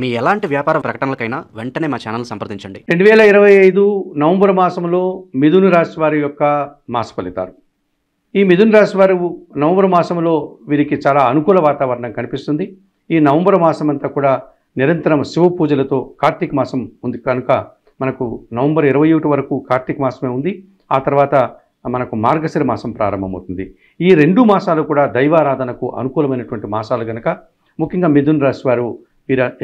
మీ ఎలాంటి వ్యాపార ప్రకటనలకైనా వెంటనే మా ఛానల్ సంప్రదించండి. 2025 నవంబర్ మాసంలో మిథున రాశి వారి యొక్క మాస ఫలితాలు. ఈ మిథున రాశి వారు నవంబర్ మాసంలో వీరికి చాలా అనుకూల వాతావరణం కనిపిస్తుంది. ఈ నవంబర్ మాసం అంతా కూడా నిరంతరం శివ పూజలతో కార్తీక మాసం ఉంది కనుక మనకు నవంబర్ 21 వరకు కార్తీక మాసమే ఉంది. ఆ తర్వాత మనకు మార్గశిర మాసం ప్రారంభమవుతుంది. ఈ 2 మాసాలు కూడా దైవారాధనకు అనుకూలమైనటువంటి మాసాలు కనుక ముఖ్యంగా మిథున రాశి వారు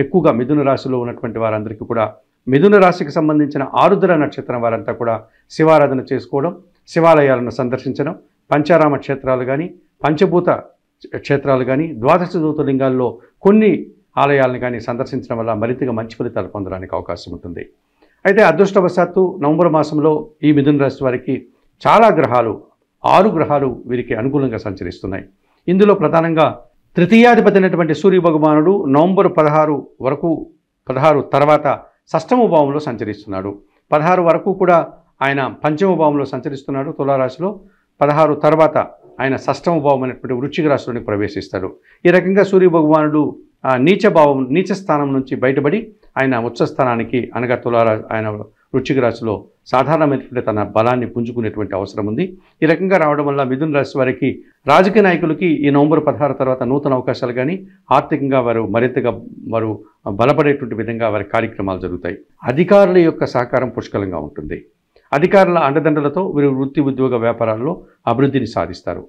ఎక్కువగా మిథున రాశిలో ఉన్నటువంటి వారందరికీ కూడా మిథున రాశికి సంబంధించిన ఆరుద్ర నక్షత్రం వారంతా కూడా శివారాధన చేసుకోవడం, శివాలయాలను సందర్శించడం, పంచారామ క్షేత్రాలు కానీ, పంచభూత క్షేత్రాలు కానీ, ద్వాదశ జ్యోతిర్లింగాల్లో కొన్ని ఆలయాలను కానీ సందర్శించడం వల్ల మరింతగా మంచి ఫలితాలు పొందడానికి అవకాశం ఉంటుంది. అయితే అదృష్టవశాత్తు నవంబర్ మాసంలో ఈ మిథున రాశి వారికి చాలా గ్రహాలు 6 గ్రహాలు వీరికి అనుకూలంగా సంచరిస్తున్నాయి. ఇందులో ప్రధానంగా తృతీయాధిపతి అయినటువంటి సూర్య భగవానుడు నవంబర్ 16 తర్వాత షష్టమ భావంలో సంచరిస్తున్నాడు. 16 వరకు కూడా ఆయన పంచమ భావంలో సంచరిస్తున్నాడు తులారాశిలో. 16 తర్వాత ఆయన షష్టమ భావం అనేటువంటి వృశ్చిక రాశిలోనికి ప్రవేశిస్తాడు. ఈ రకంగా సూర్య భగవానుడు నీచ స్థానం నుంచి బయటపడి ఆయన ఉచ్చ స్థానానికి అనగా ఆయన వృశ్చిక రాశిలో సాధారణమైనటువంటి తన బలాన్ని పుంజుకునేటువంటి అవసరం ఉంది. ఈ రకంగా రావడం వల్ల మిథున రాశి వారికి రాజకీయ నాయకులకి ఈ నవంబర్ 16 తర్వాత నూతన అవకాశాలు కానీ ఆర్థికంగా మరింతగా బలపడేటువంటి విధంగా వారి కార్యక్రమాలు జరుగుతాయి. అధికారుల యొక్క సహకారం పుష్కలంగా ఉంటుంది. అధికారుల అండదండలతో వీరు వృత్తి ఉద్యోగ వ్యాపారాల్లో అభివృద్ధిని సాధిస్తారు.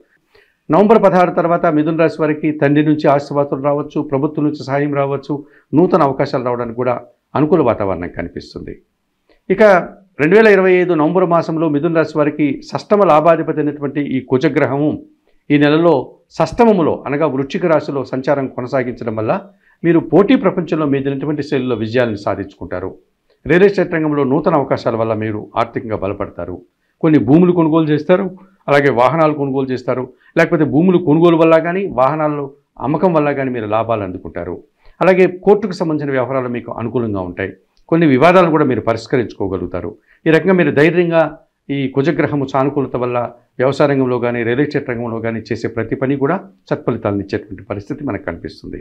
నవంబర్ 16 తర్వాత మిథున రాశి వారికి తండ్రి నుంచి ఆశీర్వాదాలు రావచ్చు, ప్రభుత్వం నుంచి సహాయం రావచ్చు, నూతన అవకాశాలు రావడానికి కూడా అనుకూల వాతావరణం కనిపిస్తుంది. ఇక 2025 నవంబర్ మాసంలో మిథున రాశి వారికి షష్టమ లాభాధిపతి అయినటువంటి ఈ కుజగ్రహము ఈ నెలలో షష్టమములో అనగా వృశ్చిక రాశిలో సంచారం కొనసాగించడం వల్ల మీరు పోటీ ప్రపంచంలో మీదైనటువంటి శైలిలో విజయాలను సాధించుకుంటారు. రియల్ ఎస్టేట్ రంగంలో నూతన అవకాశాల వల్ల మీరు ఆర్థికంగా బలపడతారు. కొన్ని భూములు కొనుగోలు చేస్తారు, అలాగే వాహనాలు కొనుగోలు చేస్తారు, లేకపోతే భూములు కొనుగోలు వల్ల కానీ వాహనాలు అమ్మకం వల్ల కానీ మీరు లాభాలు అందుకుంటారు. అలాగే కోర్టుకు సంబంధించిన వ్యవహారాలు మీకు అనుకూలంగా ఉంటాయి. కొన్ని వివాదాలను కూడా మీరు పరిష్కరించుకోగలుగుతారు. ఈ రకంగా మీరు ధైర్యంగా ఈ కుజగ్రహము సానుకూలత వల్ల వ్యవసాయ రంగంలో కానీ రియల్ ఎస్టేట్ రంగంలో కానీ చేసే ప్రతి పని కూడా సత్ఫలితాలను ఇచ్చేటువంటి పరిస్థితి మనకు కనిపిస్తుంది.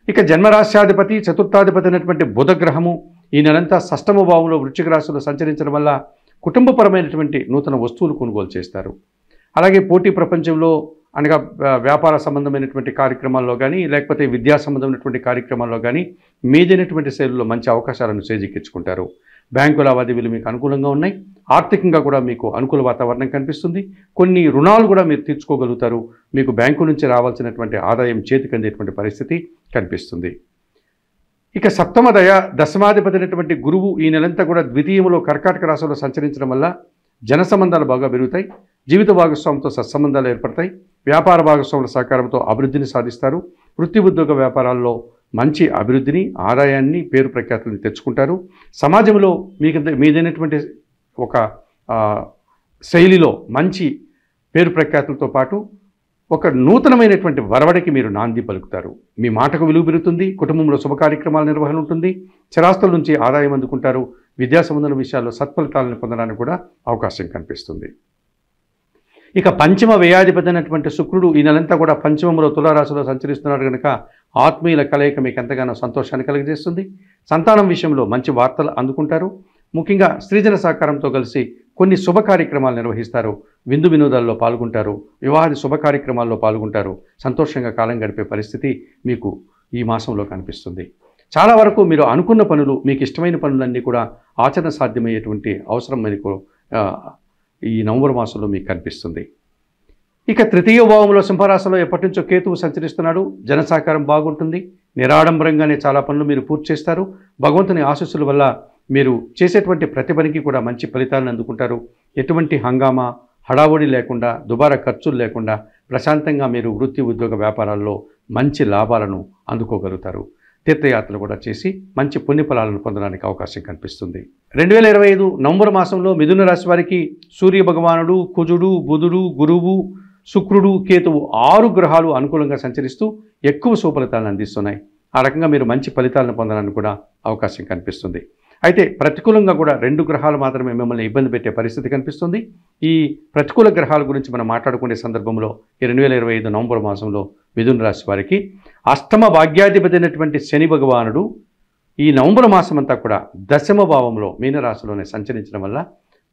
ఇక జన్మరాశ్యాధిపతి చతుర్థాధిపతి అయినటువంటి బుధగ్రహము ఈ నెలంతా షష్టమ భావంలో వృశ్చిక రాశిలో సంచరించడం వల్ల కుటుంబపరమైనటువంటి నూతన వస్తువులు కొనుగోలు చేస్తారు. అలాగే పోటీ ప్రపంచంలో అనగా వ్యాపార సంబంధమైనటువంటి కార్యక్రమాల్లో కానీ లేకపోతే విద్యా సంబంధమైనటువంటి కార్యక్రమాల్లో కానీ మీదైనటువంటి శైలిలో మంచి అవకాశాలను చేజిక్కించుకుంటారు. బ్యాంకు లావాదేవీలు మీకు అనుకూలంగా ఉన్నాయి. ఆర్థికంగా కూడా మీకు అనుకూల వాతావరణం కనిపిస్తుంది. కొన్ని రుణాలు కూడా మీరు తీర్చుకోగలుగుతారు. మీకు బ్యాంకు నుంచి రావాల్సినటువంటి ఆదాయం చేతికి అందేటువంటి పరిస్థితి కనిపిస్తుంది. ఇక దశమాధిపతి అయినటువంటి గురువు ఈ నెలంతా కూడా ద్వితీయంలో కర్కాటక రాశిలో సంచరించడం వల్ల జన సంబంధాలు బాగా పెరుగుతాయి. జీవిత భాగస్వామితో సత్సంబంధాలు ఏర్పడతాయి. వ్యాపార భాగస్వాముల సహకారంతో అభివృద్ధిని సాధిస్తారు. వృత్తి ఉద్యోగ వ్యాపారాల్లో మంచి అభివృద్ధిని, ఆదాయాన్ని, పేరు ప్రఖ్యాతులను తెచ్చుకుంటారు. సమాజంలో మీదైనటువంటి ఒక శైలిలో మంచి పేరు ప్రఖ్యాతులతో పాటు ఒక నూతనమైనటువంటి వరవడికి మీరు నాంది పలుకుతారు. మీ మాటకు విలువ పెరుగుతుంది. కుటుంబంలో శుభ కార్యక్రమాల నిర్వహణ ఉంటుంది. స్థిరాస్తుల నుంచి ఆదాయం అందుకుంటారు. విద్యా సంబంధ విషయాల్లో సత్ఫలితాలను పొందడానికి కూడా అవకాశం కనిపిస్తుంది. ఇక పంచమ వ్యయాధిపతి అయినటువంటి శుక్రుడు ఈ నెలంతా కూడా పంచమంలో తులారాశిలో సంచరిస్తున్నాడు కనుక ఆత్మీయుల కలయిక మీకు ఎంతగానో సంతోషాన్ని కలుగజేస్తుంది. సంతానం విషయంలో మంచి వార్తలు అందుకుంటారు. ముఖ్యంగా స్త్రీజన సహకారంతో కలిసి కొన్ని శుభ కార్యక్రమాలు నిర్వహిస్తారు. విందు వినోదాల్లో పాల్గొంటారు. వివాహాది శుభ కార్యక్రమాల్లో పాల్గొంటారు. సంతోషంగా కాలం గడిపే పరిస్థితి మీకు ఈ మాసంలో కనిపిస్తుంది. చాలా వరకు మీరు అనుకున్న పనులు, మీకు ఇష్టమైన పనులన్నీ కూడా ఆచరణ సాధ్యమయ్యేటువంటి అవసరం మీకు ఈ నవంబర్ మాసంలో మీకు కనిపిస్తుంది. ఇక తృతీయ భావంలో సింహరాశిలో ఎప్పటి నుంచో కేతువు సంచరిస్తున్నాడు. జన సహకారం బాగుంటుంది. నిరాడంబరంగానే చాలా పనులు మీరు పూర్తి చేస్తారు. భగవంతుని ఆశీస్సుల వల్ల మీరు చేసేటువంటి ప్రతి పనికి కూడా మంచి ఫలితాలను అందుకుంటారు. ఎటువంటి హంగామా, హడావుడి లేకుండా, దుబారా ఖర్చులు లేకుండా ప్రశాంతంగా మీరు వృత్తి ఉద్యోగ వ్యాపారాల్లో మంచి లాభాలను అందుకోగలుగుతారు. తీర్థయాత్రలు కూడా చేసి మంచి పుణ్యఫలాలను పొందడానికి అవకాశం కనిపిస్తుంది. 2025 నవంబర్ మాసంలో మిథున రాశి వారికి సూర్య భగవానుడు, కుజుడు, బుధుడు, గురువు, శుక్రుడు, కేతువు 6 గ్రహాలు అనుకూలంగా సంచరిస్తూ ఎక్కువ సుఫలితాలను అందిస్తున్నాయి. ఆ రకంగా మీరు మంచి ఫలితాలను పొందడానికి కూడా అవకాశం కనిపిస్తుంది. అయితే ప్రతికూలంగా కూడా 2 గ్రహాలు మాత్రమే మిమ్మల్ని ఇబ్బంది పెట్టే పరిస్థితి కనిపిస్తుంది. ఈ ప్రతికూల గ్రహాల గురించి మనం మాట్లాడుకునే సందర్భంలో ఈ 2025 నవంబర్ మాసంలో మిథున రాశి వారికి అష్టమ భాగ్యాధిపతి అయినటువంటి శని భగవానుడు ఈ నవంబర్ మాసం అంతా కూడా దశమ భావంలో మీనరాశిలోనే సంచరించడం వల్ల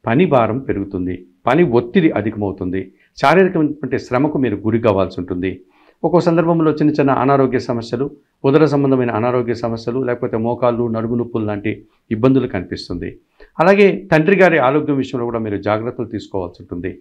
పని భారం పెరుగుతుంది, పని ఒత్తిడి అధికమవుతుంది, శారీరకమైనటువంటి శ్రమకు మీరు గురి కావాల్సి ఉంటుంది. ఒక్కో సందర్భంలో చిన్న చిన్న అనారోగ్య సమస్యలు, ఉదర సంబంధమైన అనారోగ్య సమస్యలు, లేకపోతే మోకాళ్ళు నడుము నొప్పులు లాంటి ఇబ్బందులు కనిపిస్తుంది. అలాగే తండ్రి గారి ఆరోగ్యం విషయంలో కూడా మీరు జాగ్రత్తలు తీసుకోవాల్సి ఉంటుంది.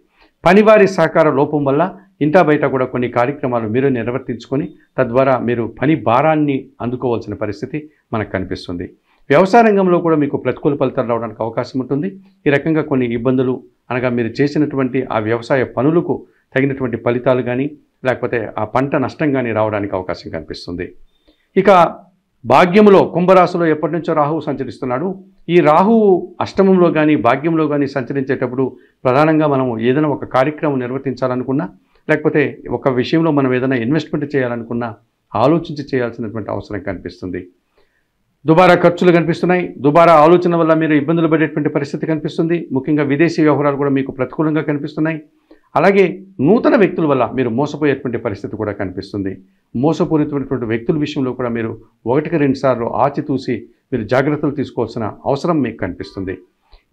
పనివారి సహకార లోపం వల్ల ఇంటా బయట కూడా కొన్ని కార్యక్రమాలు మీరు నిర్వర్తించుకొని తద్వారా మీరు పని భారాన్ని అందుకోవాల్సిన పరిస్థితి మనకు కనిపిస్తుంది. వ్యవసాయ రంగంలో కూడా మీకు ప్రతికూల ఫలితాలు రావడానికి అవకాశం ఉంటుంది. ఈ రకంగా కొన్ని ఇబ్బందులు అనగా మీరు చేసినటువంటి ఆ వ్యవసాయ పనులకు తగినటువంటి ఫలితాలు కానీ లేకపోతే ఆ పంట నష్టం కానీ రావడానికి అవకాశం కనిపిస్తుంది. ఇక భాగ్యములో కుంభరాశిలో ఎప్పటి నుంచో రాహువు సంచరిస్తున్నాడు. ఈ రాహువు అష్టమంలో కానీ భాగ్యంలో కానీ సంచరించేటప్పుడు ప్రధానంగా మనం ఏదైనా ఒక కార్యక్రమం నిర్వర్తించాలనుకున్నా లేకపోతే ఒక విషయంలో మనం ఏదైనా ఇన్వెస్ట్మెంట్ చేయాలనుకున్నా ఆలోచించి చేయాల్సినటువంటి అవసరం కనిపిస్తుంది. దుబారా ఖర్చులు కనిపిస్తున్నాయి. దుబారా ఆలోచన వల్ల మీరు ఇబ్బందులు పడేటువంటి పరిస్థితి కనిపిస్తుంది. ముఖ్యంగా విదేశీ వ్యవహారాలు కూడా మీకు ప్రతికూలంగా కనిపిస్తున్నాయి. అలాగే నూతన వ్యక్తుల వల్ల మీరు మోసపోయేటువంటి పరిస్థితి కూడా కనిపిస్తుంది. మోసపూరితమైనటువంటి వ్యక్తుల విషయంలో కూడా మీరు 1-2 సార్లు ఆచితూసి మీరు జాగ్రత్తలు తీసుకోవాల్సిన అవసరం మీకు కనిపిస్తుంది.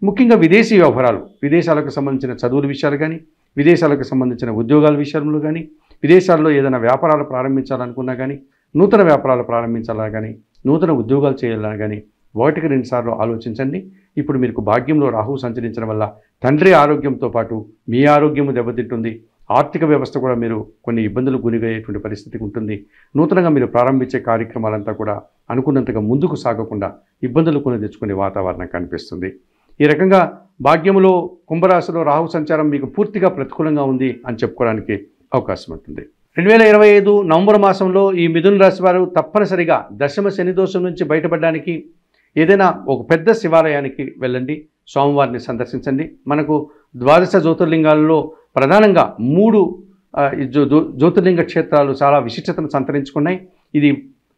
ముఖ్యంగా విదేశీ వ్యవహారాలు, విదేశాలకు సంబంధించిన చదువుల విషయాలు కానీ విదేశాలకు సంబంధించిన ఉద్యోగాల విషయంలో కానీ విదేశాల్లో ఏదైనా వ్యాపారాలు ప్రారంభించాలనుకున్నా కానీ నూతన వ్యాపారాలు ప్రారంభించాలా కానీ నూతన ఉద్యోగాలు చేయాలని కానీ 1-2 సార్లు ఆలోచించండి. ఇప్పుడు మీకు భాగ్యంలో రాహువు సంచరించడం వల్ల తండ్రి ఆరోగ్యంతో పాటు మీ ఆరోగ్యము దెబ్బతింటుంది. ఆర్థిక వ్యవస్థ కూడా మీరు కొన్ని ఇబ్బందులు గురయ్యేటువంటి పరిస్థితి ఉంటుంది. నూతనంగా మీరు ప్రారంభించే కార్యక్రమాలంతా కూడా అనుకున్నంతగా ముందుకు సాగకుండా ఇబ్బందులు కొని తెచ్చుకునే వాతావరణం కనిపిస్తుంది. ఈ రకంగా భాగ్యములో కుంభరాశిలో రాహు సంచారం మీకు పూర్తిగా ప్రతికూలంగా ఉంది అని చెప్పుకోవడానికి అవకాశం ఉంటుంది. 2025 నవంబర్ మాసంలో ఈ మిథున రాశి వారు తప్పనిసరిగా దశమ శని దోషం నుంచి బయటపడడానికి ఏదైనా ఒక పెద్ద శివాలయానికి వెళ్ళండి, స్వామివారిని సందర్శించండి. మనకు ద్వాదశ జ్యోతిర్లింగాలలో ప్రధానంగా 3 జ్యోతిర్లింగ క్షేత్రాలు చాలా విశిష్టతను సంతరించుకున్నాయి. ఇది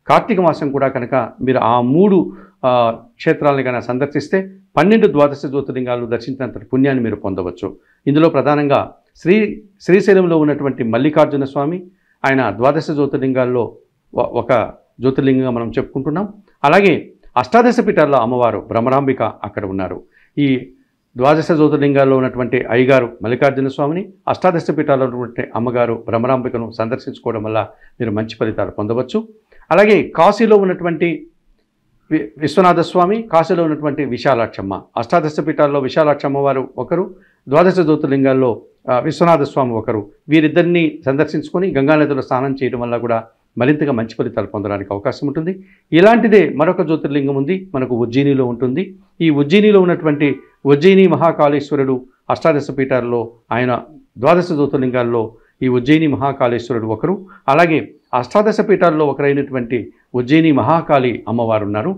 కార్తీక మాసం కూడా కనుక మీరు ఆ 3 క్షేత్రాలను కనుక సందర్శిస్తే 12 ద్వాదశ జ్యోతిర్లింగాలు దర్శించినంత పుణ్యాన్ని మీరు పొందవచ్చు. ఇందులో ప్రధానంగా శ్రీశైలంలో ఉన్నటువంటి మల్లికార్జున స్వామి, ఆయన ద్వాదశ జ్యోతిర్లింగాల్లో ఒక జ్యోతిర్లింగంగా మనం చెప్పుకుంటున్నాం. అలాగే అష్టాదశ పీఠాల్లో అమ్మవారు భ్రమరాంబిక అక్కడ ఉన్నారు. ఈ ద్వాదశ జ్యోతిర్లింగాల్లో ఉన్నటువంటి అయ్యగారు మల్లికార్జున స్వామిని, అష్టాదశ పీఠాల్లో ఉన్నటువంటి అమ్మగారు భ్రమరాంబికను సందర్శించుకోవడం వల్ల మీరు మంచి ఫలితాలు పొందవచ్చు. అలాగే కాశీలో ఉన్నటువంటి విశ్వనాథ స్వామి, కాశీలో ఉన్నటువంటి విశాలాక్షమ్మ, అష్టాదశ పీఠాల్లో విశాలాక్షమ్మ వారు ఒకరు, ద్వాదశ జ్యోతిర్లింగాల్లో విశ్వనాథ స్వామి ఒకరు. వీరిద్దరిని సందర్శించుకొని గంగానదిలో స్నానం చేయడం వల్ల కూడా మరింతగా మంచి ఫలితాలు పొందడానికి అవకాశం ఉంటుంది. ఇలాంటిదే మరొక జ్యోతిర్లింగం ఉంది, మనకు ఉజ్జయినిలో ఉంటుంది. ఈ ఉజ్జయినిలో ఉన్నటువంటి ఉజ్జయిని మహాకాళేశ్వరుడు అష్టాదశ పీఠాల్లో, ఆయన ద్వాదశ జ్యోతిర్లింగాల్లో ఈ ఉజ్జయిని మహాకాళేశ్వరుడు ఒకరు. అలాగే అష్టాదశ పీఠాల్లో ఒకరైనటువంటి ఉజ్జయిని మహాకాళి అమ్మవారు ఉన్నారు.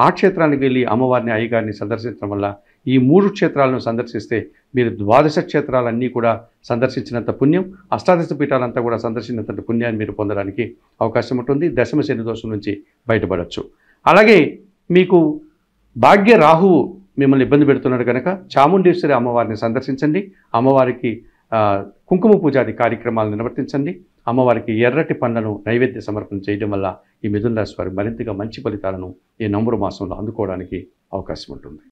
ఆ క్షేత్రానికి వెళ్ళి అమ్మవారిని అయ్యగారిని సందర్శించడం వల్ల ఈ 3 క్షేత్రాలను సందర్శిస్తే మీరు ద్వాదశ క్షేత్రాలన్నీ కూడా సందర్శించినంత పుణ్యం, అష్టాదశ పీఠాలంతా కూడా సందర్శించినంత పుణ్యాన్ని మీరు పొందడానికి అవకాశం ఉంటుంది. దశమ శని దోషం నుంచి బయటపడవచ్చు. అలాగే మీకు భాగ్య రాహువు మిమ్మల్ని ఇబ్బంది పెడుతున్నాడు కనుక చాముండేశ్వరి అమ్మవారిని సందర్శించండి. అమ్మవారికి కుంకుమ పూజాది కార్యక్రమాలు నిర్వర్తించండి. అమ్మవారికి ఎర్రటి పండ్లను నైవేద్య సమర్పణ చేయడం వల్ల ఈ మిథున రాశి వారు మరింతగా మంచి ఫలితాలను ఈ నవంబర్ మాసంలో అందుకోవడానికి అవకాశం ఉంటుంది.